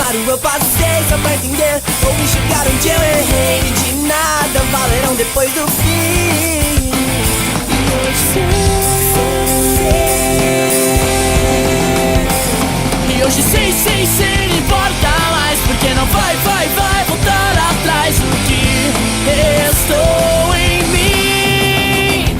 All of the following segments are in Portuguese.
claro, eu passei só pra entender ou enxergar onde eu errei. De nada valerão depois do fim. E hoje sei, não importa mais, porque não vai voltar atrás. O que restou em mim,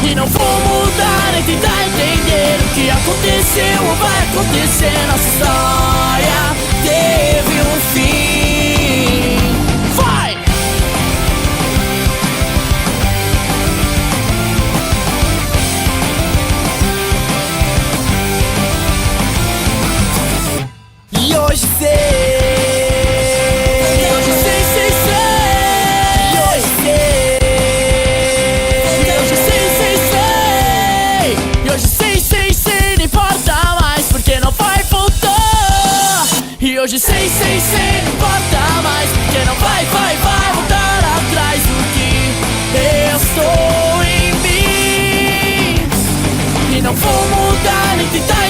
e não vou mudar nem tentar entender o que aconteceu ou vai acontecer. Nossa história teve um fim. Vai! E hoje sei. E hoje sei, não importa mais, porque não vai voltar atrás. O que restou em mim, e não vou mudar nem tentar